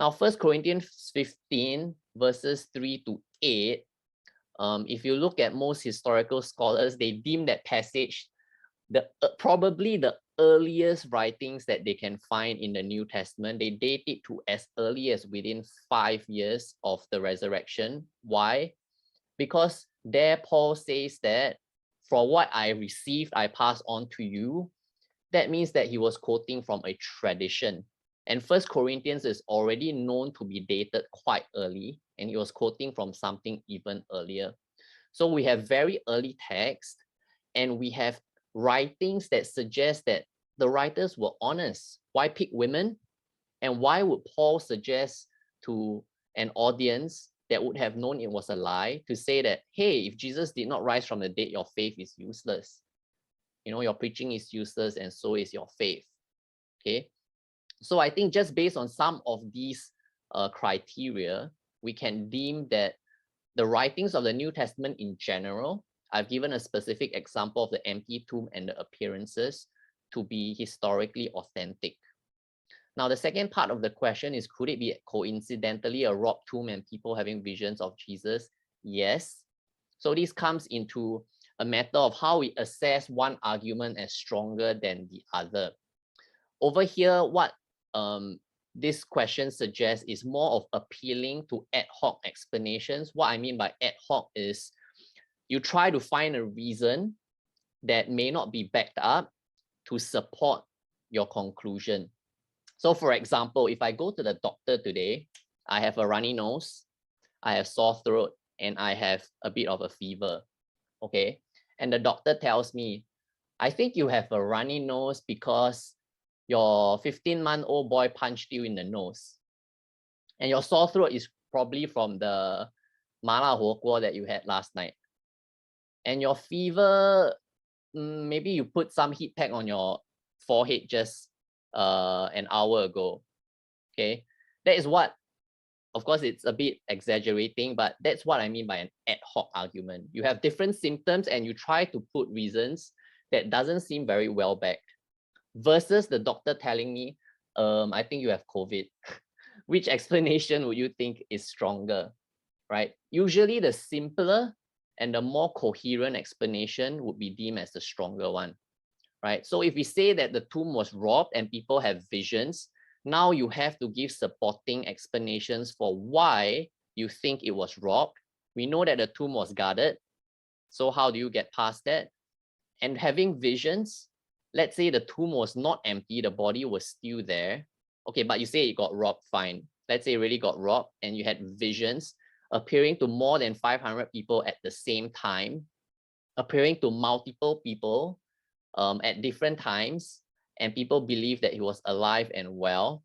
Now, 1 Corinthians 15 verses 3 to 8, if you look at most historical scholars, they deem that passage probably the earliest writings that they can find in the New Testament. They date it to as early as within 5 years of the resurrection. Why? Because there Paul says that for what I received, I pass on to you. That means that he was quoting from a tradition. And 1 Corinthians is already known to be dated quite early, and he was quoting from something even earlier. So we have very early text, and we have writings that suggest that the writers were honest. Why pick women? And why would Paul suggest to an audience that would have known it was a lie to say that, hey, if Jesus did not rise from the dead, your faith is useless. You know, your preaching is useless, and so is your faith. Okay. So I think just based on some of these criteria, we can deem that the writings of the New Testament in general, I've given a specific example of the empty tomb and the appearances, to be historically authentic. Now, the second part of the question is, could it be coincidentally a robbed tomb and people having visions of Jesus? Yes. So this comes into a matter of how we assess one argument as stronger than the other. Over here, what this question suggests is more of appealing to ad hoc explanations. What I mean by ad hoc is you try to find a reason that may not be backed up to support your conclusion. So for example, if I go to the doctor today, I have a runny nose, I have sore throat, and I have a bit of a fever, okay? And the doctor tells me, I think you have a runny nose because your 15-month-old boy punched you in the nose. And your sore throat is probably from the mala huoguo that you had last night. And your fever, maybe you put some heat pack on your forehead just an hour ago. Okay, that is what, of course, it's a bit exaggerating, but that's what I mean by an ad hoc argument. You have different symptoms and you try to put reasons that doesn't seem very well backed, versus the doctor telling me, I think you have COVID. Which explanation would you think is stronger, right? Usually the simpler and the more coherent explanation would be deemed as the stronger one, right? So if we say that the tomb was robbed and people have visions, now you have to give supporting explanations for why you think it was robbed. We know that the tomb was guarded. So how do you get past that? And having visions, let's say the tomb was not empty, the body was still there. Okay, but you say it got robbed, fine. Let's say it really got robbed and you had visions appearing to more than 500 people at the same time, appearing to multiple people at different times, and people believe that he was alive and well.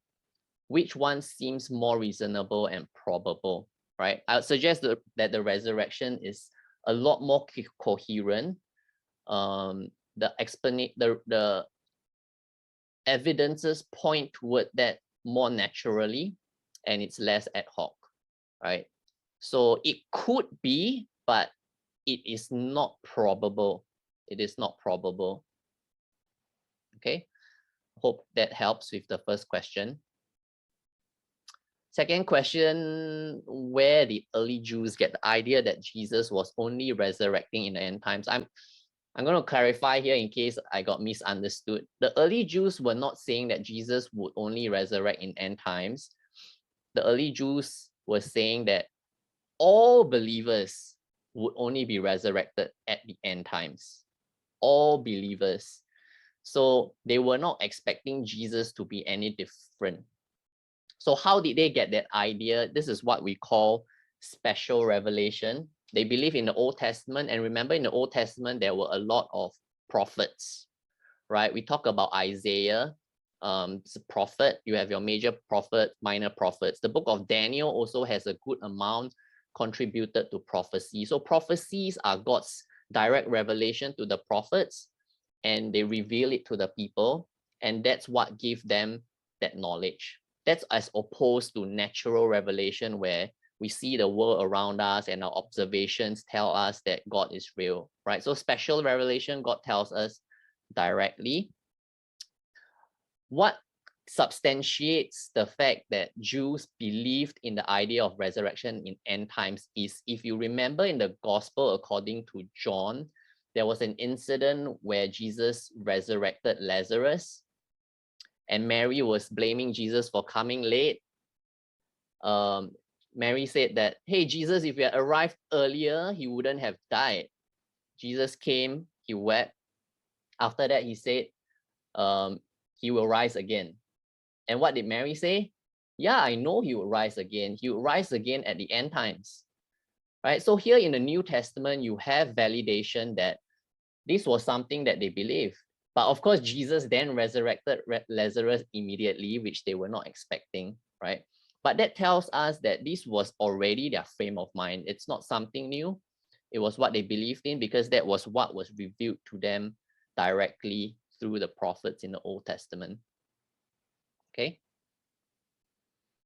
Which one seems more reasonable and probable, right? I would suggest that the resurrection is a lot more coherent. The evidences point toward that more naturally, and it's less ad hoc, right? So it could be, but it is not probable. It is not probable. Okay, hope that helps with the first question. Second question, where did early Jews get the idea that Jesus was only resurrecting in the end times? I'm going to clarify here in case I got misunderstood. The early Jews were not saying that Jesus would only resurrect in end times. The early Jews were saying that all believers would only be resurrected at the end times. All believers. So they were not expecting Jesus to be any different. So how did they get that idea? This is what we call special revelation. They believe in the Old Testament, and remember, in the Old Testament there were a lot of prophets, right? We talk about Isaiah, it's a prophet. You have your major prophet, minor prophets. The book of Daniel also has a good amount contributed to prophecy. So prophecies are God's direct revelation to the prophets, and they reveal it to the people, and that's what gives them that knowledge. That's as opposed to natural revelation, where we see the world around us and our observations tell us that God is real, right? So special revelation, God tells us directly. What substantiates the fact that Jews believed in the idea of resurrection in end times is, if you remember in the gospel according to John, there was an incident where Jesus resurrected Lazarus and Mary was blaming Jesus for coming late. Mary said that, hey, Jesus, if you had arrived earlier, he wouldn't have died. Jesus came, he wept. After that, he said, he will rise again. And what did Mary say? Yeah, I know he will rise again. He will rise again at the end times, right? So here in the New Testament, you have validation that this was something that they believed. But of course, Jesus then resurrected Lazarus immediately, which they were not expecting, right? But that tells us that this was already their frame of mind. It's not something new. It was what they believed in because that was what was revealed to them directly through the prophets in the Old Testament. Okay.